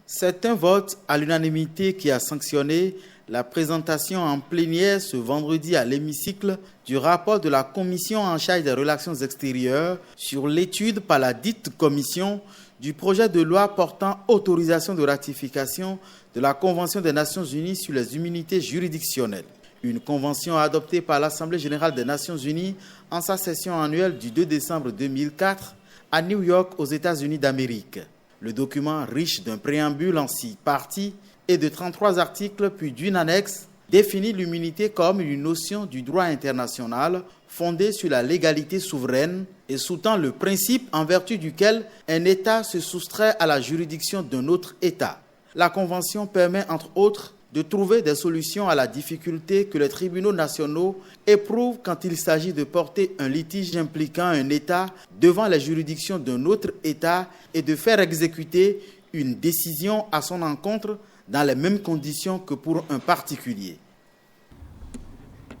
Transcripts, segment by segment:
C'est un vote à l'unanimité qui a sanctionné la présentation en plénière ce vendredi à l'hémicycle du rapport de la commission en charge des relations extérieures sur l'étude par la dite commission du projet de loi portant autorisation de ratification de la Convention des Nations Unies sur les immunités juridictionnelles. Une convention adoptée par l'Assemblée générale des Nations Unies en sa session annuelle du 2 décembre 2004 à New York aux États-Unis d'Amérique. Le document, riche d'un préambule en 6 parties et de 33 articles puis d'une annexe, définit l'immunité comme une notion du droit international fondée sur la légalité souveraine et sous-tend le principe en vertu duquel un État se soustrait à la juridiction d'un autre État. La Convention permet, entre autres, de trouver des solutions à la difficulté que les tribunaux nationaux éprouvent quand il s'agit de porter un litige impliquant un État devant les juridictions d'un autre État et de faire exécuter une décision à son encontre dans les mêmes conditions que pour un particulier.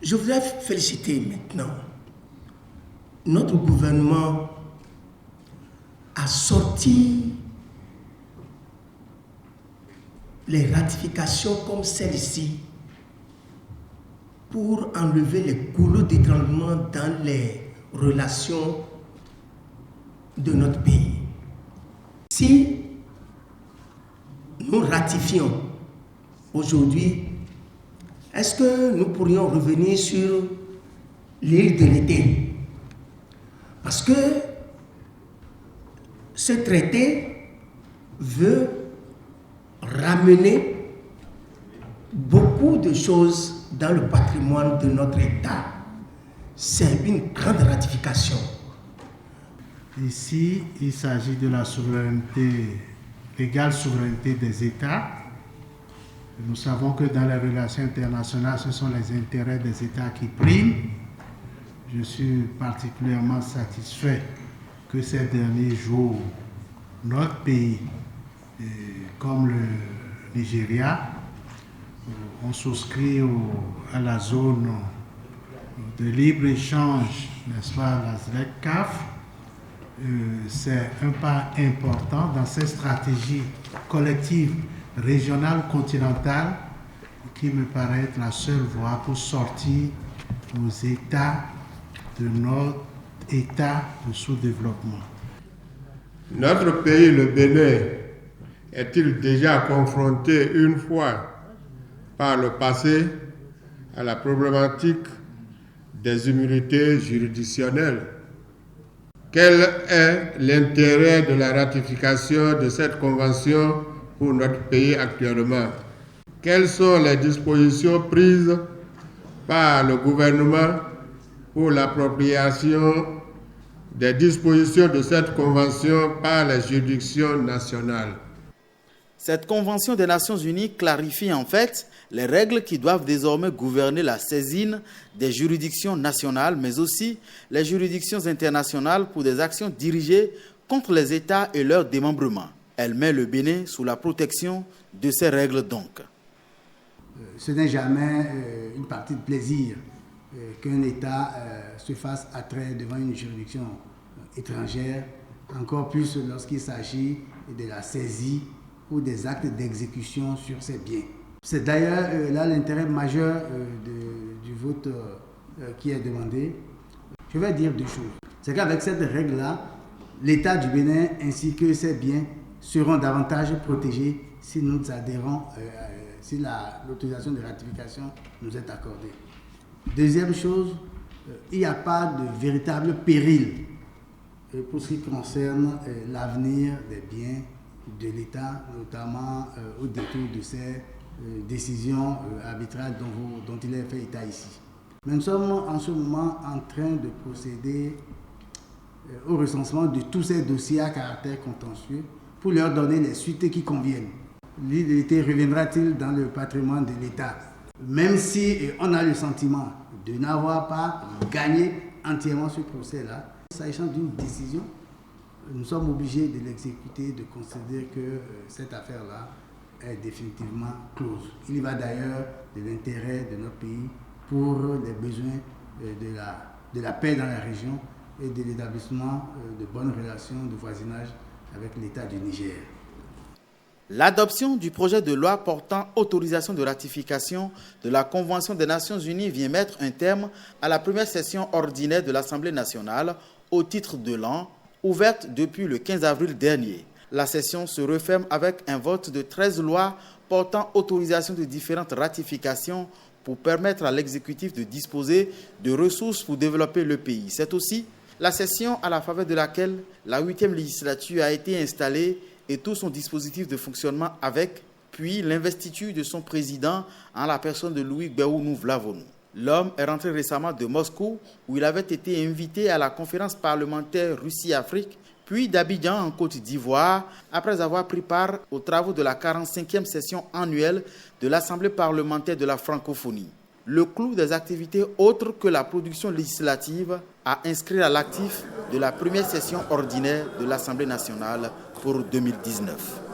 Je voudrais féliciter maintenant notre gouvernement à sortir les ratifications comme celle-ci pour enlever les goulots d'étranglement dans les relations de notre pays. Si nous ratifions aujourd'hui, est-ce que nous pourrions revenir sur l'île de l'été? Parce que ce traité veut ramener beaucoup de choses dans le patrimoine de notre État. C'est une grande ratification. Ici, il s'agit de la souveraineté, l'égale souveraineté des États. Nous savons que dans les relations internationales, ce sont les intérêts des États qui priment. Je suis particulièrement satisfait que ces derniers jours, notre pays, comme le Nigeria, ont souscrit à la zone de libre-échange, n'est-ce pas, la ZLECAf. C'est un pas important dans cette stratégie collective régionale continentale qui me paraît être la seule voie pour sortir nos États de notre état de sous-développement. Notre pays, le Bénin, est-il déjà confronté une fois par le passé à la problématique des immunités juridictionnelles? Quel est l'intérêt de la ratification de cette convention pour notre pays actuellement? Quelles sont les dispositions prises par le gouvernement pour l'appropriation des dispositions de cette convention par les juridictions nationales? Cette convention des Nations Unies clarifie en fait les règles qui doivent désormais gouverner la saisine des juridictions nationales, mais aussi les juridictions internationales pour des actions dirigées contre les États et leur démembrement. Elle met le Bénin sous la protection de ces règles donc. Ce n'est jamais une partie de plaisir qu'un État se fasse attrait devant une juridiction étrangère, encore plus lorsqu'il s'agit de la saisie ou des actes d'exécution sur ses biens. C'est d'ailleurs là l'intérêt majeur du vote qui est demandé. Je vais dire 2 choses. C'est qu'avec cette règle-là, l'État du Bénin ainsi que ses biens seront davantage protégés si nous adhérons, si l'autorisation de ratification nous est accordée. Deuxième chose, il n'y a pas de véritable péril pour ce qui concerne l'avenir des biens de l'État, notamment au détour de ces décisions arbitrales dont il est fait état ici. Mais nous sommes en ce moment en train de procéder au recensement de tous ces dossiers à caractère contentieux pour leur donner les suites qui conviennent. L'île de l'été reviendra-t-il dans le patrimoine de l'État? Même si on a le sentiment de n'avoir pas gagné entièrement ce procès-là, s'agissant d'une décision, nous sommes obligés de l'exécuter, de considérer que cette affaire-là est définitivement close. Il y va d'ailleurs de l'intérêt de notre pays pour les besoins de la paix dans la région et de l'établissement de bonnes relations de voisinage avec l'État du Niger. L'adoption du projet de loi portant autorisation de ratification de la Convention des Nations Unies vient mettre un terme à la première session ordinaire de l'Assemblée nationale au titre de l'an, ouverte depuis le 15 avril dernier. La session se referme avec un vote de 13 lois portant autorisation de différentes ratifications pour permettre à l'exécutif de disposer de ressources pour développer le pays. C'est aussi la session à la faveur de laquelle la 8e législature a été installée et tout son dispositif de fonctionnement avec, puis l'investiture de son président en la personne de Louis Gbagbo Vlavonou. L'homme est rentré récemment de Moscou où il avait été invité à la conférence parlementaire Russie-Afrique, puis d'Abidjan en Côte d'Ivoire, après avoir pris part aux travaux de la 45e session annuelle de l'Assemblée parlementaire de la francophonie. Le clou des activités autres que la production législative à inscrire à l'actif de la première session ordinaire de l'Assemblée nationale pour 2019.